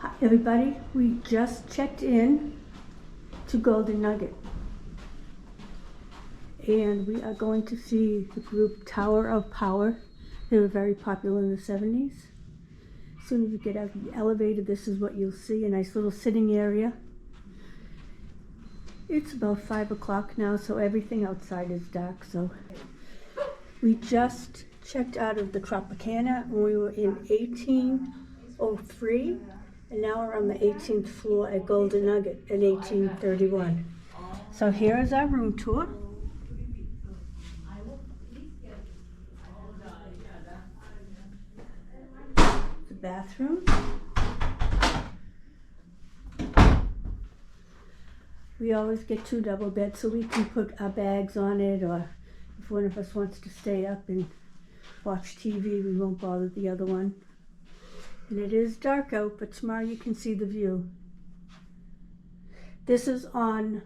Hi everybody, we just checked in to Golden Nugget and we are going to see the group Tower of Power. They were very popular in the 70s. As soon as you get out the elevator, this is what you'll see, a nice little sitting area. It's about 5 o'clock now, so everything outside is dark. So we just checked out of the Tropicana and we were in 1803. And now we're on the 18th floor at Golden Nugget in 1831. So here is our room tour. The bathroom. We always get 2 double beds so we can put our bags on it, or if one of us wants to stay up and watch TV, we won't bother the other one. And it is dark out, but tomorrow you can see the view. This is on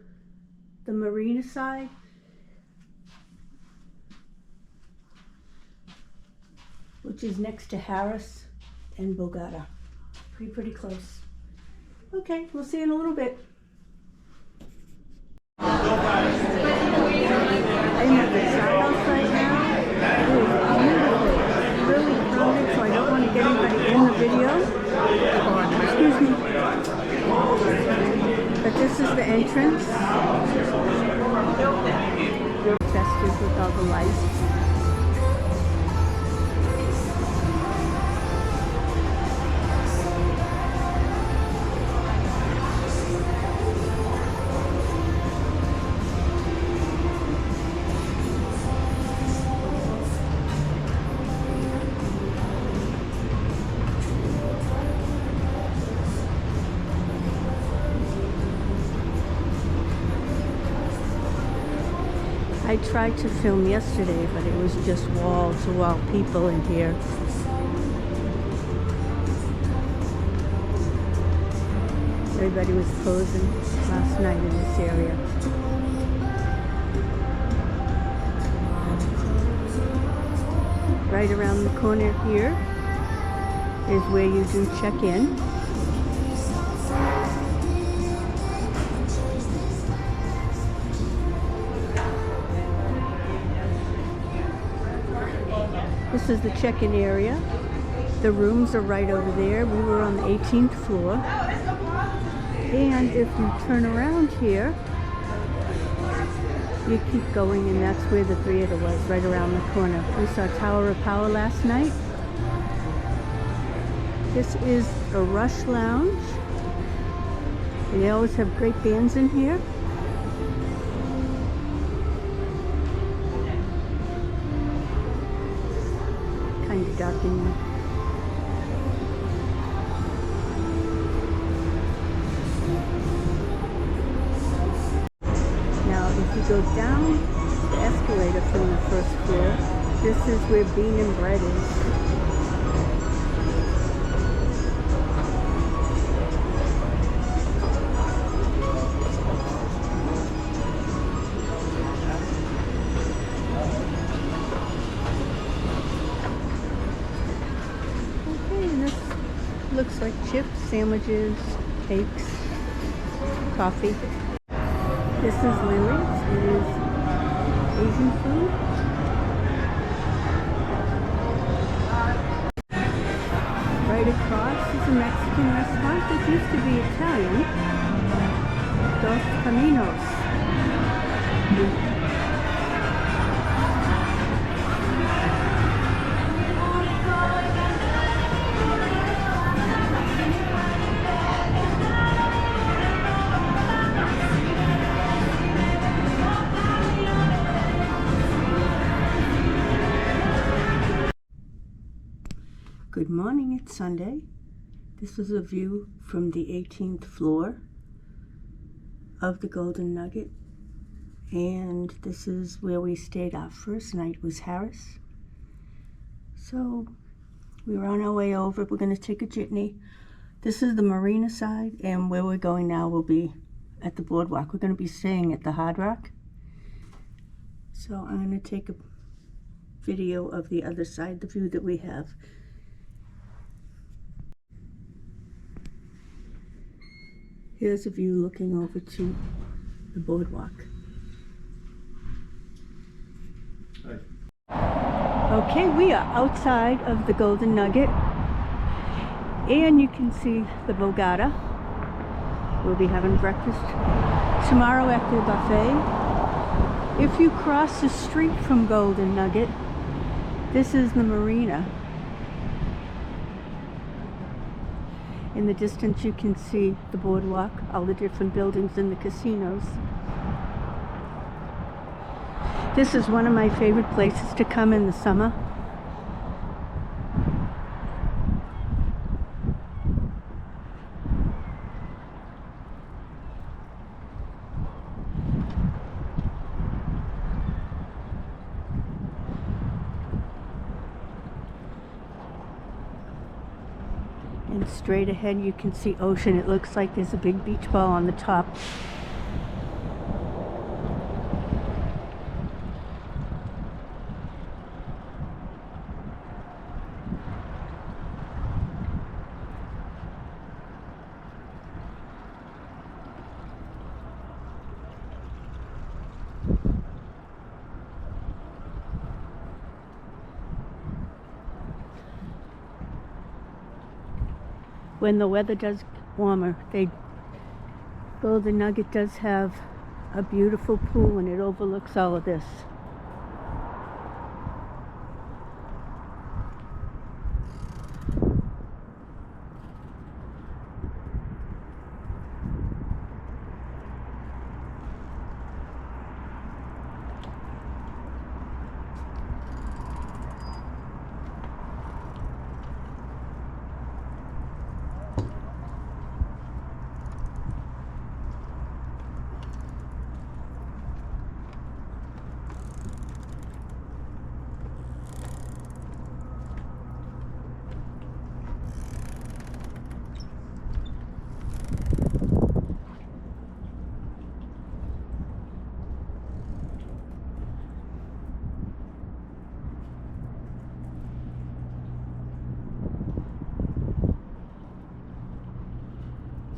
the marina side. Which is next to Harris and Bogota. Pretty close. Okay, we'll see you in a little bit. I'm at the shop house right now. It's really crowded, so I don't want to get anybody in the video. Excuse me. But this is the entrance. Festive with all the lights. I tried to film yesterday, but it was just wall-to-wall people in here. Everybody was posing last night in this area. Right around the corner here is where you do check in. This is the check-in area. The rooms are right over there. We were on the 18th floor. And if you turn around here, you keep going, and that's where the theater was, right around the corner. We saw Tower of Power last night. This is a Rush Lounge. And they always have great bands in here. Kind of dark in there. Now, if you go down the escalator from the first floor, this is where Bean and Bread is. Looks like chips, sandwiches, cakes, coffee. This is Lily's. It is Asian food. Right across is a Mexican restaurant that used to be Italian. Dos Caminos. Good morning, it's Sunday. This is a view from the 18th floor of the Golden Nugget. And this is where we stayed. Our first night was Harris. So we were on our way over. We're going to take a jitney. This is the marina side, and where we're going now will be at the boardwalk. We're going to be staying at the Hard Rock. So I'm going to take a video of the other side, the view that we have. Here's a view looking over to the boardwalk. Okay, we are outside of the Golden Nugget, and you can see the Borgata. We'll be having breakfast tomorrow after the buffet. If you cross the street from Golden Nugget, this is the marina. In the distance you can see the boardwalk, all the different buildings and the casinos. This is one of my favorite places to come in the summer. And straight ahead you can see ocean. It looks like there's a big beach ball on the top. When the weather does get warmer, Golden Nugget does have a beautiful pool, and it overlooks all of this.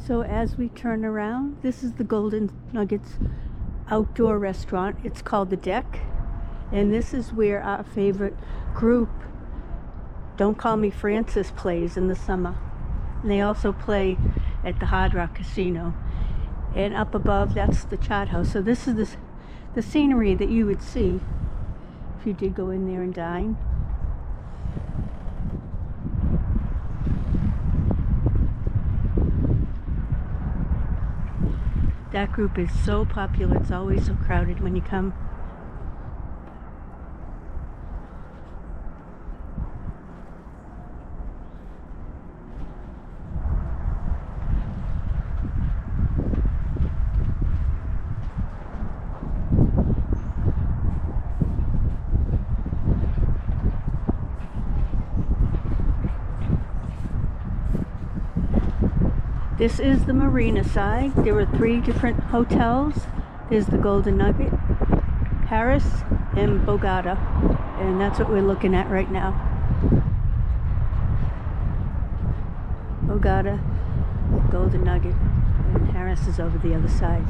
So as we turn around, this is the Golden Nugget's outdoor restaurant. It's called the Deck, and this is where our favorite group, Don't Call Me Francis, plays in the summer. And they also play at the Hard Rock Casino. And up above, that's the Chart House. So this is the scenery that you would see if you did go in there and dine. That group is so popular, it's always so crowded when you come. This is the marina side. There are 3 different hotels. There's the Golden Nugget, Paris, and Borgata. And that's what we're looking at right now. Borgata, Golden Nugget, and Paris is over the other side.